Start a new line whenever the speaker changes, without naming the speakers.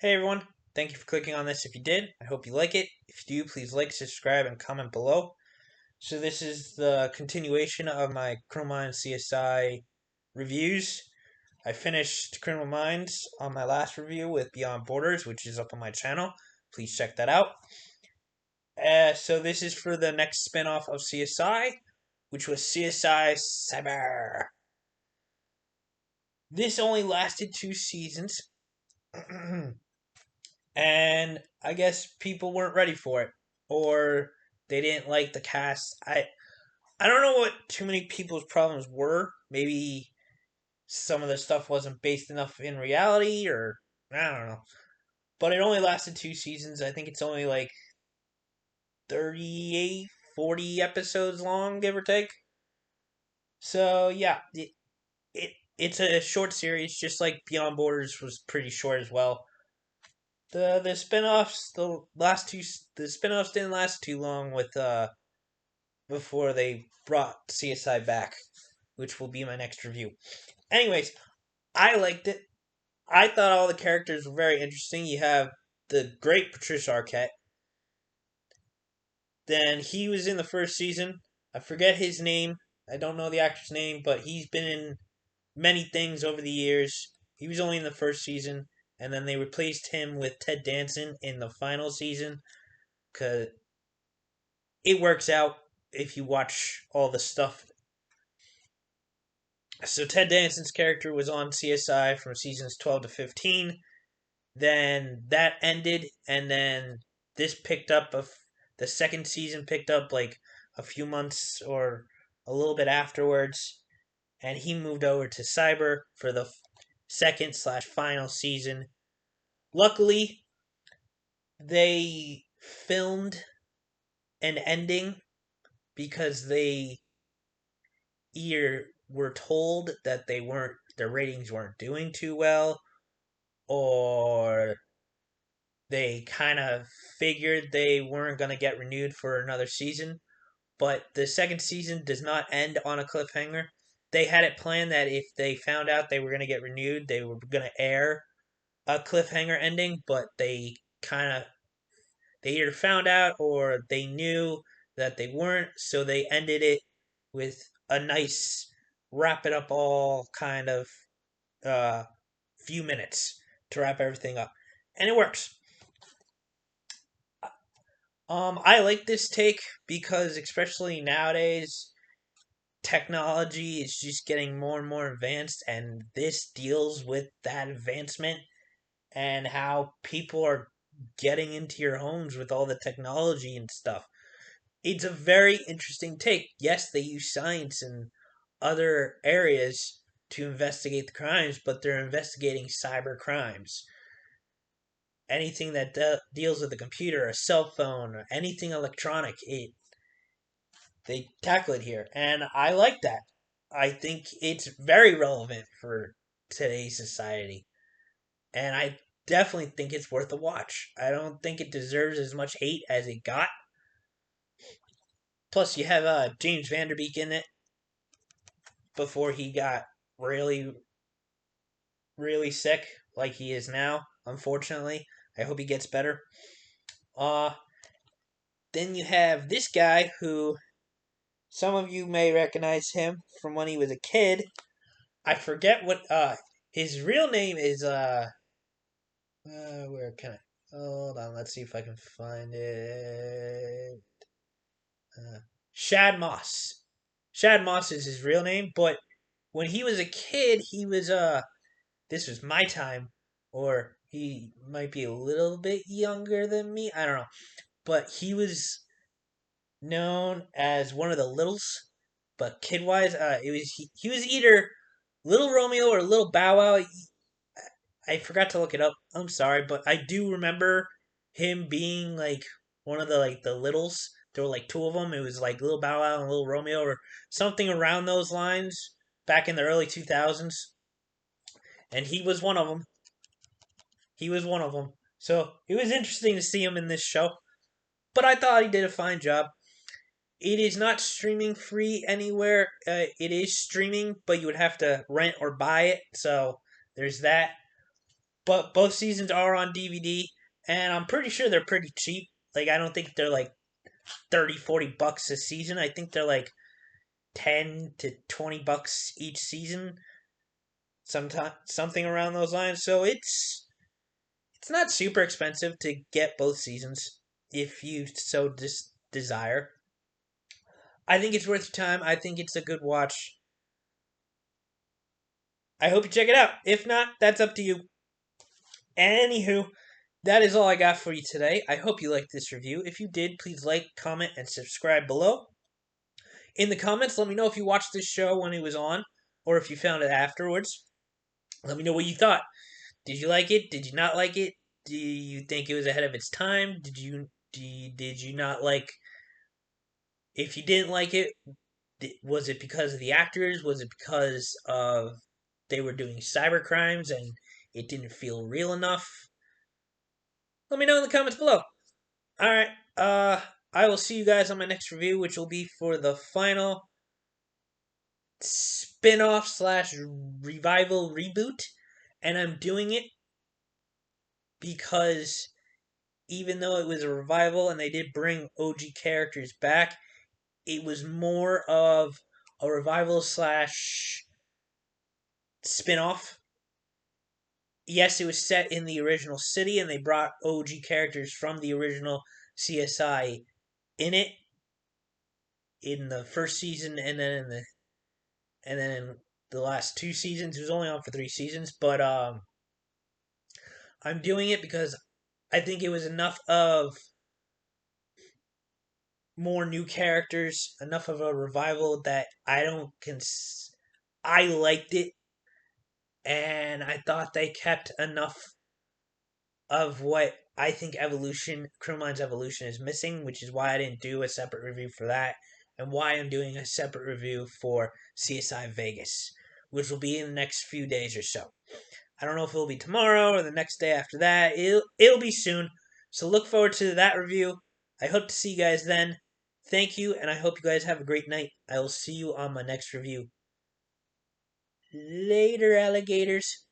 Hey everyone, thank you for clicking on this if you did. I hope you like it. If you do, please like, subscribe, and comment below. So this is the continuation of my Criminal Minds CSI reviews. I finished Criminal Minds on my last review with Beyond Borders, which is up on my channel. Please check that out. So this is for the next spinoff of CSI, which was CSI Cyber. This only lasted 2 seasons. And I guess people weren't ready for it, or they didn't like the cast. I don't know what too many people's problems were. Maybe some of the stuff wasn't based enough in reality, or I don't know. But it only lasted 2 seasons. I think it's only like 38, 40 episodes long, give or take. So yeah, it's a short series, just like Beyond Borders was pretty short as well. The spin-offs, the spin-offs didn't last too long with before they brought CSI back, which will be my next review. Anyways, I liked it. I thought all the characters were very interesting. You have the great Patricia Arquette. Then he was in the first season. I forget his name. I don't know the actor's name, but he's been in many things over the years. He was only in the first season, and then they replaced him with Ted Danson in the final season because it works out if you watch all the stuff. So Ted Danson's character was on CSI from seasons 12 to 15. Then that ended, and then this picked up. The second season picked up like a few months or a little bit afterwards, and he moved over to Cyber for the second/final season. Luckily, they filmed an ending because they either were told that their ratings weren't doing too well, or they kind of figured they weren't going to get renewed for another season. But the second season does not end on a cliffhanger. They had it planned that if they found out they were going to get renewed, they were going to air a cliffhanger ending, but they either found out or they knew that they weren't, so they ended it with a nice wrap it up all kind of uh, few minutes to wrap everything up, and it works. I like this take because, especially nowadays, technology is just getting more and more advanced, and this deals with that advancement and how people are getting into your homes with all the technology and stuff. It's a very interesting take. Yes, they use science and other areas to investigate the crimes, but they're investigating cyber crimes. Anything that deals with a computer, a cell phone, or anything electronic, they tackle it here, and I like that. I think it's very relevant for today's society, and I definitely think it's worth a watch. I don't think it deserves as much hate as it got. Plus, you have James Vanderbeek in it before he got really, really sick, like he is now. Unfortunately, I hope he gets better. Uh, then you have this guy who some of you may recognize him from when he was a kid. I forget what his real name is. Where can I? Hold on, let's see if I can find it. Uh, Shad Moss. Shad Moss is his real name, but when he was a kid, he was this was my time, or he might be a little bit younger than me. I don't know, but he was known as one of the littles. But kid wise, he was either Little Romeo or Little Bow Wow. I forgot to look it up. I'm sorry, but I do remember him being like one of the littles. There were like two of them. It was like Little Bow Wow and Little Romeo, or something around those lines back in the early 2000s. And he was one of them. He was one of them. So it was interesting to see him in this show. But I thought he did a fine job. It is not streaming free anywhere. It is streaming, but you would have to rent or buy it. So there's that. but both seasons are on DVD, and I'm pretty sure they're pretty cheap. Like, I don't think they're like 30, $40 a season. I think they're like 10 to $20 each season, sometime something around those lines. So it's not super expensive to get both seasons if you so desire. I think it's worth your time. I think it's a good watch. I hope you check it out. If not, that's up to you. Anywho, that is all I got for you today. I hope you liked this review. If you did, please like, comment, and subscribe below. In the comments, let me know if you watched this show when it was on, or if you found it afterwards. Let me know what you thought. Did you like it? Did you not like it? Do you think it was ahead of its time? Did you not like? If you didn't like it, was it because of the actors? Was it because of they were doing cyber crimes and it didn't feel real enough? Let me know in the comments below. All right. I will see you guys on my next review, which will be for the final spin-off slash revival reboot, and I'm doing it because even though it was a revival and they did bring OG characters back, it was more of a revival slash spin-off. Yes, it was set in the original city and they brought OG characters from the original CSI in it in the first season, and then in the last two seasons. It was only on for 3 seasons, but I'm doing it because I think it was enough of more new characters, enough of a revival that I don't I liked it, and I thought they kept enough of what I think Criminal Minds Evolution is missing, which is why I didn't do a separate review for that, and why I'm doing a separate review for CSI Vegas, which will be in the next few days or so. I don't know if it'll be tomorrow or the next day after that. It'll be soon. So look forward to that review. I hope to see you guys then. Thank you, and I hope you guys have a great night. I will see you on my next review. Later, alligators.